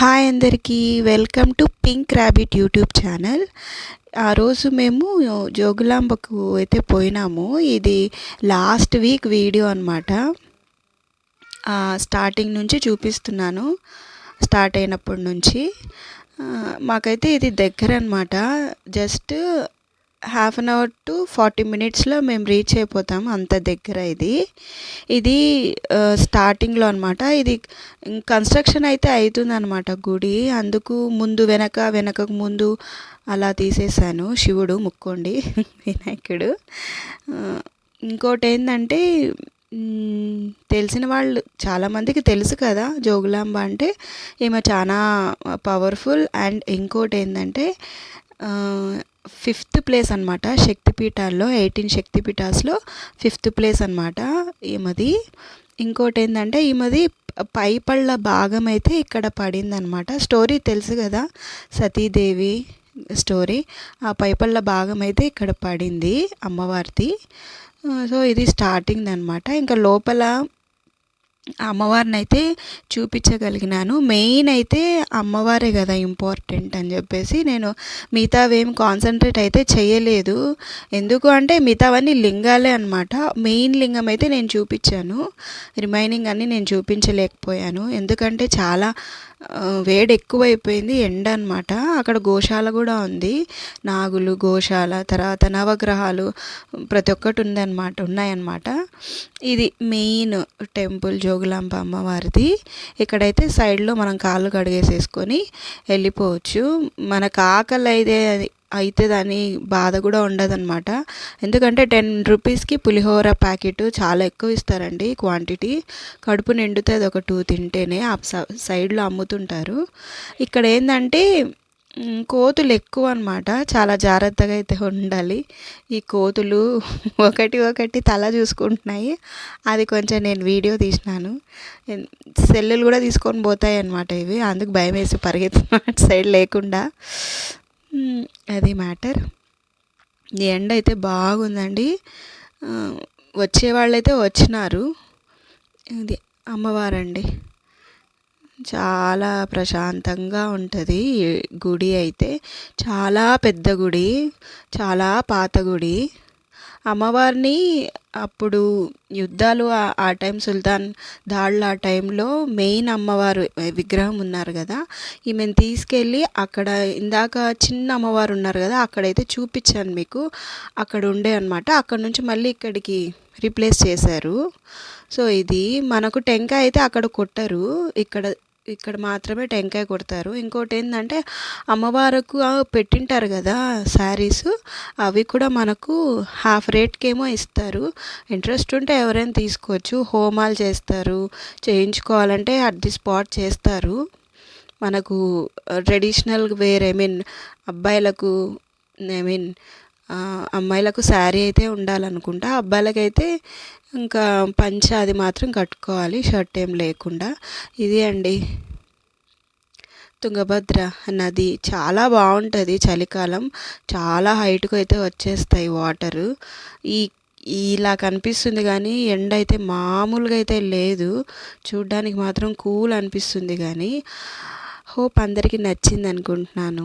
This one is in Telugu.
హాయ్ అందరికీ, welcome to pink rabbit YouTube channel. ఆ రోజు మేము జోగులాంబకు అయితే పోయినాము. ఇది లాస్ట్ వీక్ వీడియో అనమాట. స్టార్టింగ్ నుంచి చూపిస్తున్నాను, స్టార్ట్ అయినప్పటి నుంచి. మాకైతే ఇది దగ్గర అనమాట. జస్ట్ 1/2 అవర్ టు 40 మినిట్స్లో మేము రీచ్ అయిపోతాము, అంత దగ్గర ఇది స్టార్టింగ్లో అనమాట. ఇది కన్స్ట్రక్షన్ అయితే అవుతుంది అనమాట గుడి. అందుకు ముందు వెనకకు ముందు అలా తీసేసాను. శివుడు ముక్కోండి, వినాయకుడు. ఇంకోటి ఏంటంటే, తెలిసిన వాళ్ళు చాలామందికి తెలుసు కదా జోగులాంబ అంటే. ఈమె చాలా పవర్ఫుల్. అండ్ ఇంకోటి ఏంటంటే 5th ప్లేస్ అనమాట శక్తిపీఠాల్లో. 18 శక్తిపీఠాస్లో 5th ప్లేస్ అనమాట ఈమెది. ఇంకోటి ఏంటంటే ఈమెది పైపళ్ళ భాగం అయితే ఇక్కడ పడింది అనమాట. స్టోరీ తెలుసు కదా, సతీదేవి స్టోరీ. ఆ పైపళ్ళ భాగం అయితే ఇక్కడ పడింది అమ్మవారిది. సో ఇది స్టార్టింగ్ అనమాట. ఇంకా లోపల అమ్మవారిని అయితే చూపించగలిగినాను. మెయిన్ అయితే అమ్మవారే కదా ఇంపార్టెంట్ అని చెప్పేసి నేను మిగతావేం కాన్సన్ట్రేట్ అయితే చేయలేదు. ఎందుకు అంటే మిగతావన్నీ లింగాలే అనమాట. మెయిన్ లింగం అయితే నేను చూపించాను, రిమైనింగ్ అన్నీ నేను చూపించలేకపోయాను. ఎందుకంటే చాలా వేడి ఎక్కువైపోయింది, ఎండ అనమాట. అక్కడ గోశాల కూడా ఉంది, నాగులు గోశాల, తర్వాత నవగ్రహాలు ప్రతి ఒక్కటి ఉన్నాయన్నమాట. ఇది మెయిన్ టెంపుల్ జోగులాంబ అమ్మవారిది. ఇక్కడైతే సైడ్లో మనం కాళ్ళు కడిగేసేసుకొని వెళ్ళిపోవచ్చు. మనకు ఆకలి అయితే దాని బాధ కూడా ఉండదన్నమాట. ఎందుకంటే 10 రూపీస్కి పులిహోర ప్యాకెట్ చాలా ఎక్కువ ఇస్తారండి క్వాంటిటీ. కడుపు నిండుతుంది ఒక 2 తింటేనే. ఆ సైడ్లో అమ్ముతుంటారు. ఇక్కడ ఏంటంటే కోతులు ఎక్కువ అనమాట. చాలా జాగ్రత్తగా అయితే ఉండాలి. ఈ కోతులు ఒకటి తల చూసుకుంటున్నాయి. అది కొంచెం నేను వీడియో తీసినాను. సెల్లులు కూడా తీసుకొని పోతాయి అన్నమాట ఇవి. అందుకు భయం వేసి పరిగెత్తున్నా సైడ్ లేకుండా. అది మ్యాటర్. ఈ ఎండ అయితే బాగుందండి. వచ్చేవాళ్ళైతే వచ్చినారు. ఇది అమ్మవారండి, చాలా ప్రశాంతంగా ఉంటుంది గుడి అయితే. చాలా పెద్ద గుడి, చాలా పాత గుడి. అమ్మవారిని అప్పుడు యుద్ధాలు ఆ టైం సుల్తాన్ దాడులు ఆ టైంలో మెయిన్ అమ్మవారు విగ్రహం ఉన్నారు కదా, ఈమెను తీసుకెళ్ళి అక్కడ ఇందాక చిన్న అమ్మవారు ఉన్నారు కదా అక్కడైతే చూపించాను మీకు. అక్కడ ఉండే అనమాట. అక్కడ నుంచి మళ్ళీ ఇక్కడికి రీప్లేస్ చేశారు. సో ఇది మనకు టెంకాయ అయితే అక్కడ కొట్టరు, ఇక్కడ మాత్రమే టెంకాయ కొడతారు. ఇంకోటి ఏంటంటే అమ్మవారికి పెట్టింటారు కదా శారీస్, అవి కూడా మనకు హాఫ్ రేట్కేమో ఇస్తారు. ఇంట్రెస్ట్ ఉంటే ఎవరైనా తీసుకోవచ్చు. హోమాలు చేస్తారు, చేయించుకోవాలంటే అట్ ది స్పాట్ చేస్తారు. మనకు ట్రెడిషనల్ వేర్ అబ్బాయిలకు అమ్మాయిలకు శారీ అయితే ఉండాలనుకుంటా. అబ్బాయిలకైతే ఇంకా పంచ అది మాత్రం కట్టుకోవాలి, షర్ట్ ఏం లేకుండా. ఇది అండి తుంగభద్ర నది. చాలా బాగుంటుంది చలికాలం. చాలా హైట్కు అయితే వచ్చేస్తాయి వాటరు. ఇలా కనిపిస్తుంది కానీ ఎండ అయితే మామూలుగా అయితే లేదు. చూడ్డానికి మాత్రం కూల్ అనిపిస్తుంది. కానీ హోప్ అందరికీ నచ్చింది అనుకుంటున్నాను.